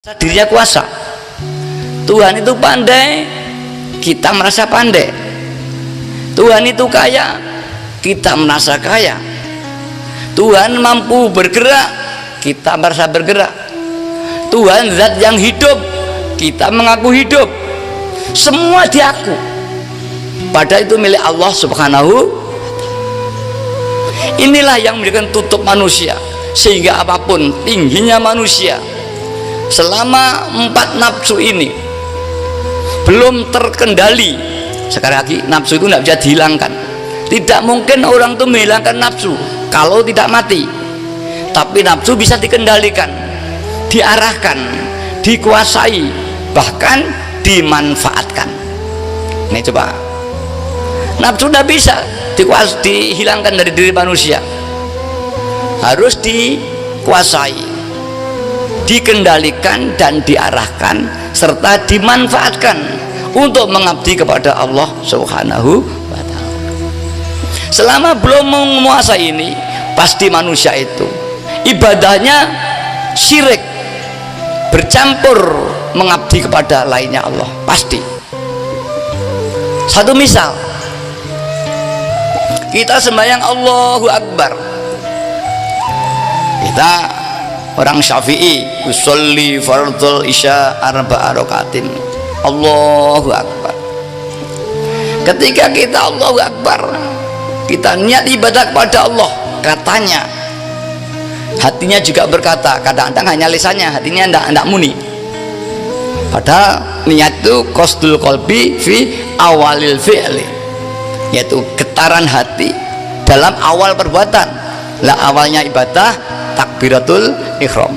Dirinya kuasa. Tuhan itu pandai, kita merasa pandai. Tuhan itu kaya, kita merasa kaya. Tuhan mampu bergerak, kita merasa bergerak. Tuhan zat yang hidup, kita mengaku hidup. Semua diaku, padahal itu milik Allah Subhanahu. Inilah yang memberikan tutup manusia, sehingga apapun tingginya manusia, selama 4 nafsu ini belum terkendali. Sekali lagi, nafsu itu tidak bisa dihilangkan. Tidak mungkin orang itu menghilangkan nafsu kalau tidak mati. Tapi nafsu bisa dikendalikan, diarahkan, dikuasai, bahkan dimanfaatkan. Nih coba, nafsu tidak bisa dihilangkan dari diri manusia, harus dikuasai, dikendalikan dan diarahkan serta dimanfaatkan untuk mengabdi kepada Allah Subhanahu wa ta'ala. Selama belum menguasai ini, pasti manusia itu ibadahnya syirik, bercampur mengabdi kepada lainnya Allah, pasti. Satu misal, kita sembahyang Allahu Akbar, kita orang Syafi'i, usolli fardhul isya arba'a rakaatin, Allahu Akbar. Ketika kita Allahu Akbar, kita niat ibadah kepada Allah, katanya hatinya juga berkata, kadang-kadang hanya lisannya, hatinya tidak muni. Padahal niat itu qasdul qalbi fi awalil fi'li, yaitu getaran hati dalam awal perbuatan. Lah awalnya ibadah takbiratul ihram.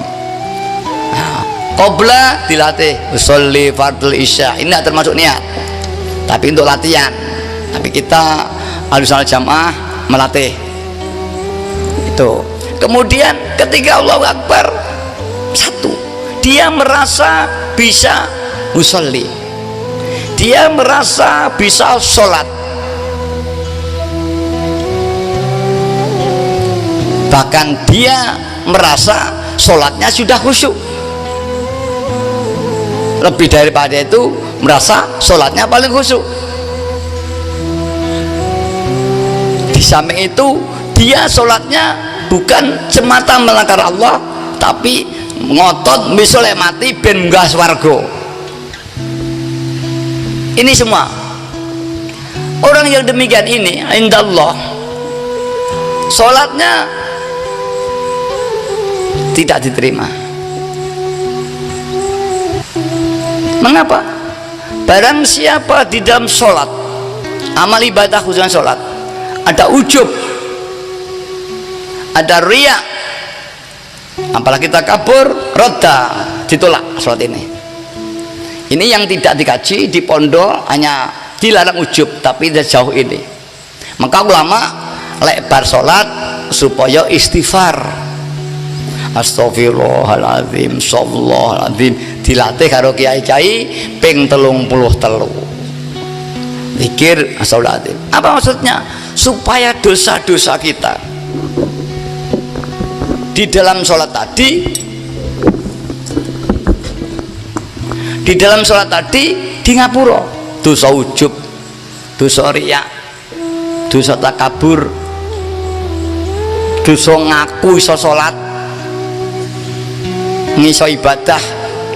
Nah, qobla dilatih usolli fardul isya, ini tidak termasuk niat, tapi untuk latihan. Tapi kita Ahlussunnah Jamaah melatih itu. Kemudian ketika Allahu Akbar, satu, dia merasa bisa usolli, dia merasa bisa sholat, bahkan dia merasa sholatnya sudah khusyuk. Lebih daripada itu, merasa sholatnya paling khusyuk. Di samping itu, dia sholatnya bukan semata melanggar Allah, tapi ngotot misalnya mati ben munggah swarga. Ini semua orang yang demikian ini indallah sholatnya tidak diterima. Mengapa? Barang siapa di dalam sholat, amal ibadah khususnya sholat, ada ujub, ada riya, apalagi takabur, roda, ditolak sholat ini. Ini yang tidak dikaji di pondok, hanya dilarang ujub, tapi jauh ini. Maka ulama lebar sholat supaya istighfar, astagfirullahaladzim, shallallahadzim, dilatih karo kiai-kiai ping 33 zikir astagfirullahaladzim. Apa maksudnya? Supaya dosa-dosa kita di dalam sholat tadi, di dalam sholat tadi di ngapura dosa ujub, dosa riya, dosa takabur, dosa ngaku iso sholat, ngiso ibadah,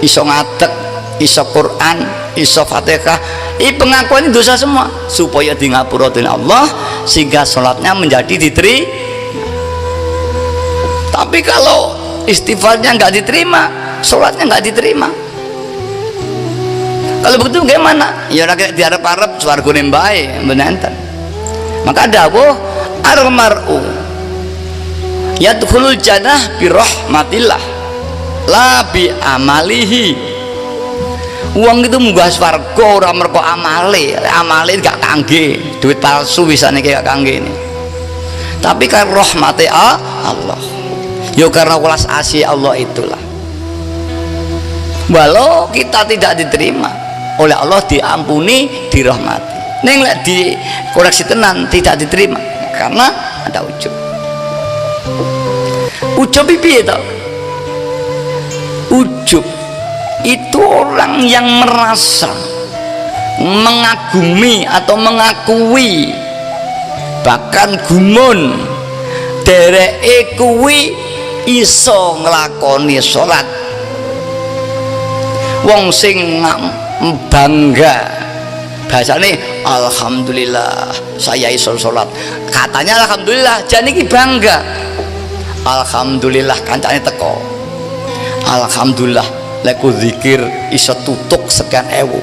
iso ngadeg, iso Quran, iso Fatihah. Ini pengakuan ini dosa semua, supaya di ngapura dengan Allah sehingga sholatnya menjadi diterima. Tapi kalau istighfarnya nggak diterima, sholatnya nggak diterima. Kalau begitu bagaimana? Ya rakyat diharap-harap swargane bae benenten. Maka dawuh al-mar'u yadkhulul jannah bi rahmatillah la bi amalihi. Uang itu munggah swarga ora mergo amale, amale gak kangge, duit palsu bisane gak kangge ini. Tapi kan rahmate Allah. Ya karena welas asih Allah itulah. Walau kita tidak diterima oleh Allah, diampuni, dirahmati. Neng lek dikoreksi tenan tidak diterima karena ada ujub. Ujub piye to? Ujub itu orang yang merasa, mengagumi atau mengakui, bahkan gumun dereke kuwi iso nglakoni salat. Wong sing bangga bahasane alhamdulillah saya iso salat, katanya alhamdulillah jane iki bangga. Alhamdulillah kancane teko, alhamdulillah lekku zikir iso tutuk sekian ewu,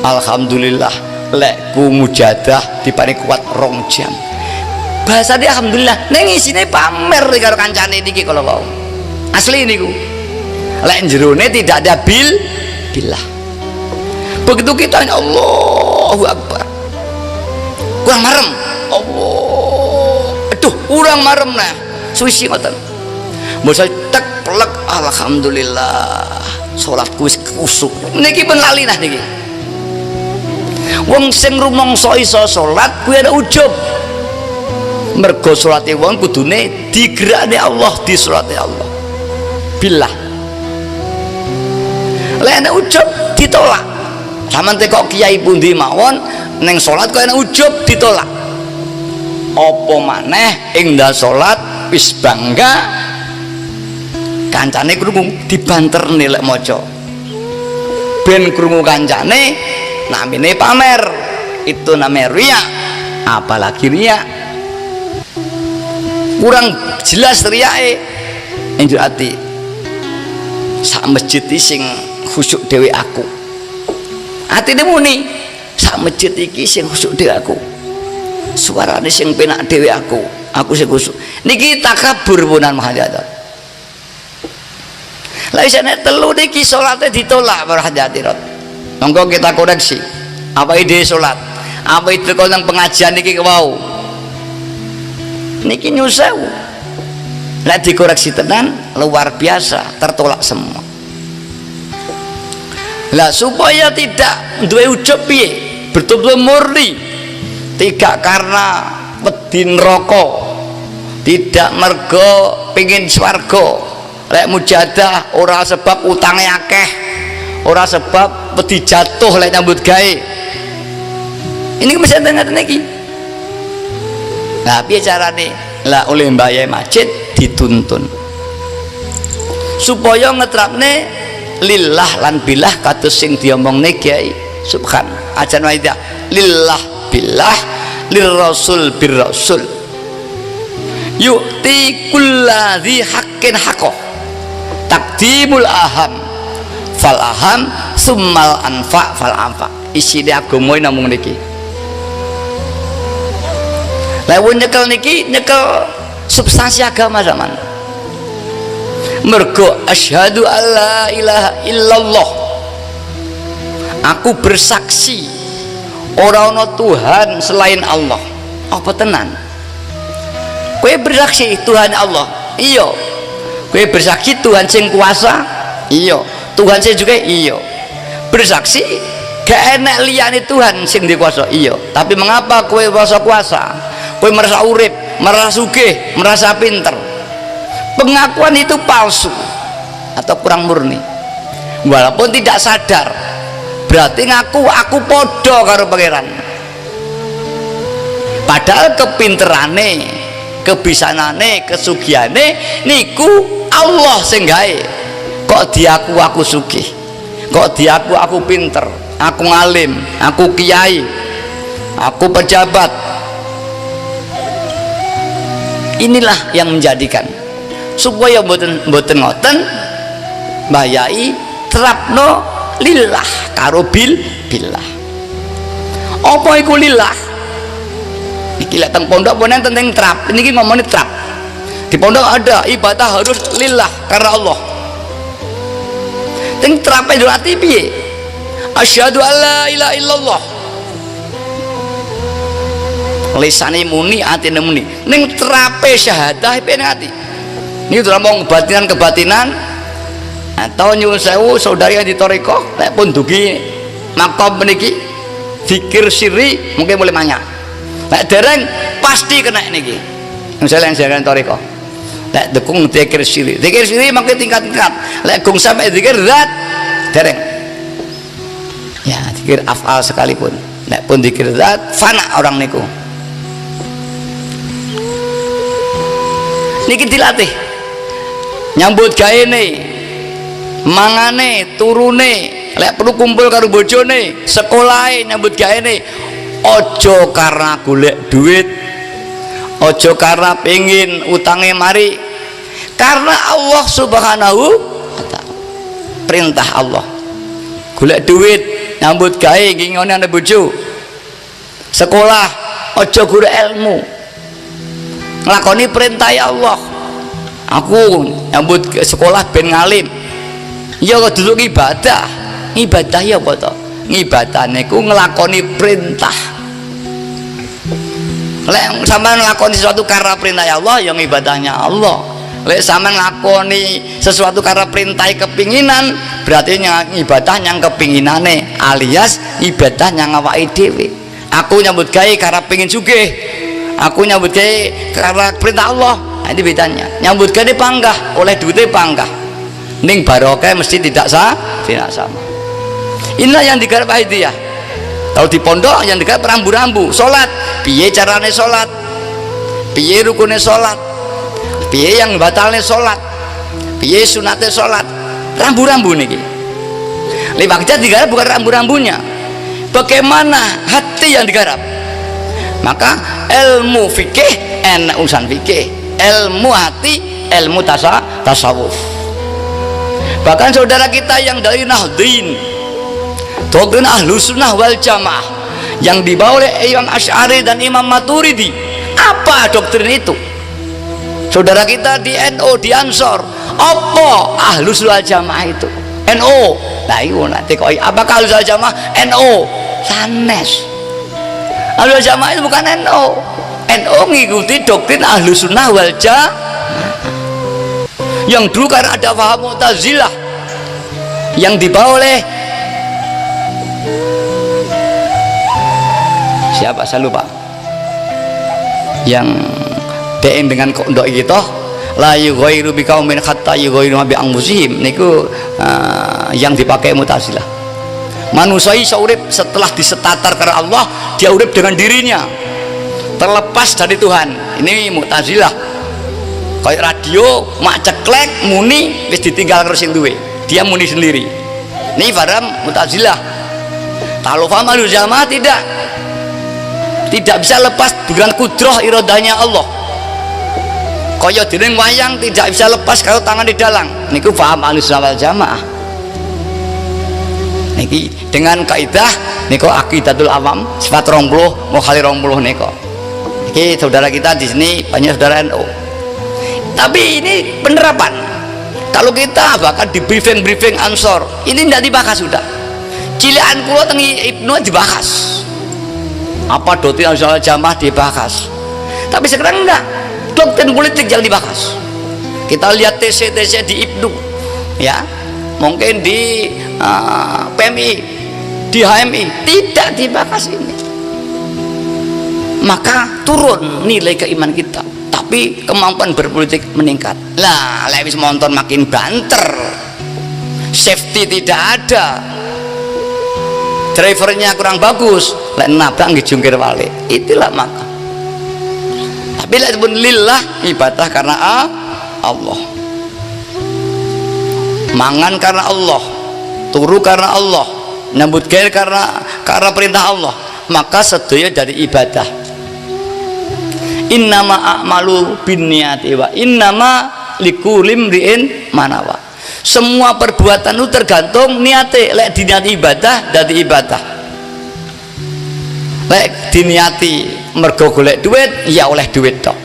alhamdulillah lekku mujadah diparing kuat 2 jam. Bahasa dia alhamdulillah neng isine pamer karo kancane niki kalau mau asli niku. Lek jerone tidak ada billah. Begitu kita Allahu Akbar kurang marem, Allah aduh kurang marem nah suci ngoten mbok tek plek alhamdulillah salatku wis kusuk niki pun lali nah niki. Wong sing rumangsa iso salat kuwi ada ujub, mergo salate wong kudune digerakne Allah, disolate Allah billah. Lek ana ujub ditolak, sampean teko kiai pundi mawon neng salat kok ana ujub ditolak, apa maneh ing ndak salat wis bangga kancane krungu dibanterne lek maca ben krungu kancane namine pamer, itu namanya riya. Apalagi riya kurang jelas riyae enjuk ati sak masjid sing khusyuk dhewe aku, atine muni sak masjid iki sing khusyuk dhewe aku, suarane sing penak dhewe aku sing khusyuk niki takabur punan Mahajadat. Lah isane telu niki salate ditolak para hadirat. Monggo kita koreksi apa ide salat, apa itu kau nang pengajian niki wau niki nyusewu. Lah dikoreksi tenan luar biasa, tertolak semua. Lah supaya tidak duwe ujub piye, betul-betul murni, tidak karena wedi neraka, tidak mergo pengin swarga, lek mujadah ora sebab utange akeh, ora sebab wedi jatuh lek nyambut gawe. Ini mesti ngeten iki. Nah piye carane? Lah oleh mbayahe masjid dituntun supaya ngetrapne lillah lan billah kados sing diomongne Kiai Subhan ajan waida lillah billah lirrasul birrasul yu'ti kulladzi haqqin haqqo taqdimul aham fal aham summal anfa fal anfa. Isi agama namung niki. Lewat nyekel niki nyekel substansi agama zaman. Mergo asyhadu alla ilaha illallah, aku bersaksi ora ana Tuhan selain Allah. Apa tenan? Kowe bersaksi Tuhan Allah? Iya. Kowe bersaksi Tuhan sing kuasa? Iya. Tuhan sing juga? Iya. Bersaksi gak enak liyane Tuhan sing dikuasa? Iya. Tapi mengapa kowe kuasa? Kowe merasa urip, merasa sugih, merasa pinter. Pengakuan itu palsu atau kurang murni. Walaupun tidak sadar, berarti ngaku aku podo karo pangeran. Padahal kepinterane, kebisanane, kesugiane niku Allah sing gawe. Kok diaku aku sugih, kok diaku aku pinter, aku ngalim, aku kiai, aku pejabat. Inilah yang menjadikan supaya mboten ngoten mbayai terapno lillah karo billah. Apa iku lillah? Iki lek teng pondok pun tentang trap, niki ngomongin trap. Di pondok ada ibadah harus lillah karena Allah. Teng trape dhewe ati piye? Asyhadu alla ilaha illallah. Lisane muni, atine muni. Ning trape syahadah piye ati? Ini udah ngomong kebatinan atau nyuwun sewu saudari yang ditoriko lek pun dugi makom meniki zikir sirri mungkin boleh banyak. Lek dereng pasti kena niki. Misalnya yang saya toriko lek dekung zikir sirri makin tingkat-tingkat. Lek gung sampai zikir zat dereng ya dikir afal sekalipun nek pun dikir zat fana orang niku niki dilatih nyambut gaene mangane turune lek perlu kumpul karo bojone sekolahe nyambut gaene ojo karena golek duit ojo karena pengen utange mari karena Allah subhanahu wa ta'ala perintah Allah golek duit nyambut gawe ngingone ana bojo sekolah ojo golek ilmu nglakoni perintah Allah aku nyambut sekolah ben ngalim ya kok duduk ibadah ya apa to ibadah niku nglakoni perintah lek sampean nglakoni sesuatu karena perintah Allah yang ibadahnya Allah lek sampean nglakoni sesuatu karena perintah kepinginan berarti ibadah yang kepinginane alias ibadah yang awake dhewe aku nyambut gawe karena pengin sugih aku nyambut gawe karena perintah Allah nah, ini bedanya nyambut gawe panggah oleh duitnya panggah ning barokah mesti tidak sama inilah yang digarap itu ya kalau di pondok yang digarap rambu-rambu sholat piye carane sholat piye rukune sholat piye yang batalnya sholat piye sunatnya sholat rambu-rambu niki lewat kita digarap bukan rambu-rambunya bagaimana hati yang digarap maka ilmu fikih enak urusan fikih ilmu hati ilmu tasawuf bahkan saudara kita yang dari Nahdin doktrin Ahlus Sunnah wal Jamaah yang dibawa oleh Imam Asy'ari dan Imam Maturidi apa doktrin itu saudara kita di NU di Ansor apa Ahlus Sunnah wal Jamaah itu NU nah itu nanti kok apakah Ahlus Sunnah wal Jamaah NU sanes Ahlus Sunnah wal Jamaah itu bukan NU ngikuti doktrin Ahlus Sunnah wal Jamaah yang dulu karena ada paham Mu'tazilah yang dibawa oleh siapa saya lupa yang DM dengan kondok gitu la yughayyiru biqaumin hatta yughayyiru ma bi anfusihim niku yang dipakai Mu'tazilah manusia iso urip setelah disetatar karena Allah dia urip dengan dirinya terlepas dari Tuhan ini Mu'tazilah kayak radio mak ceklek muni wis ditinggal terus sing duwe dia muni sendiri ini paham Mu'tazilah kalau paham Ahlus Jamaah tidak bisa lepas dengan kudroh iradahnya Allah kaya dene wayang tidak bisa lepas kalau tangan di dalang niku paham Ahlus Sunnah wal Jamaah niki dengan kaidah niku aqidatul awam sifat 20 mukhali 20 niku iki saudara kita di sini banyak saudara NU tapi ini penerapan kalau kita bahkan di briefing Ansor ini tidak dibahas sudah cilekan kulo tengi Ibnu dibahas apa doktrin Ahlus Sunnah Jamaah dibahas tapi sekarang enggak doktrin politik yang dibahas kita lihat TC di Ibnu ya mungkin di PMI di HMI tidak dibahas ini maka turun nilai keimanan kita tapi kemampuan berpolitik meningkat lah lewis monton makin banter safety tidak ada drivernya kurang bagus lek nabrak nggih jungkir balik itulah maka tapi lek pun lillah ibadah karena Allah mangan karena Allah turu karena Allah nyambut gawe karena perintah Allah maka sedaya dari ibadah innama a'malu binniyati wa innama likulli imri'in manawa semua perbuatan itu tergantung niate lek diniati ibadah dadi ibadah lek diniati mergo golek duit ya oleh duit tok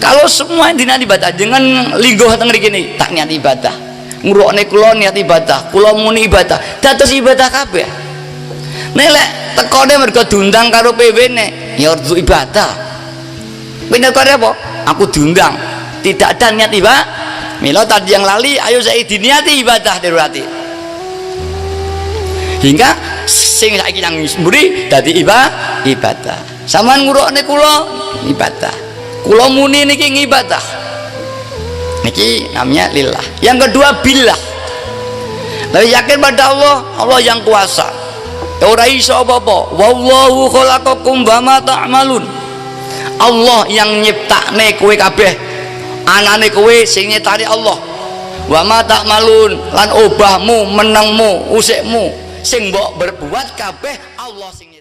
kalau semua diniati ibadah dengan lingguh teng mriki ini tak niat ibadah ngrokne kula niat ibadah kula muni ibadah dados ibadah kabeh nek lek tekone mergo diundang karo PW-ne ya kudu ibadah bener kare apa aku diundang tidak ada niat ibadah mila tadi yang lali ayo saya diniati ibadah dirati hingga sing saiki nang mburi dadi ibadah sampean ngurukne kula ibadah kula muni niki ibadah niki namanya lillah yang kedua billah Tapi yakin pada Allah, Allah yang kuasa. Ora iso apa-apa. Wallahu khalaqakum wa ma ta'malun. Allah yang nyiptakne kowe kabeh. Anane kowe sing nyiptani Allah. Wa ma ta'malun, lan obahmu, menengmu, usikmu sing mbok berbuat kabeh Allah sing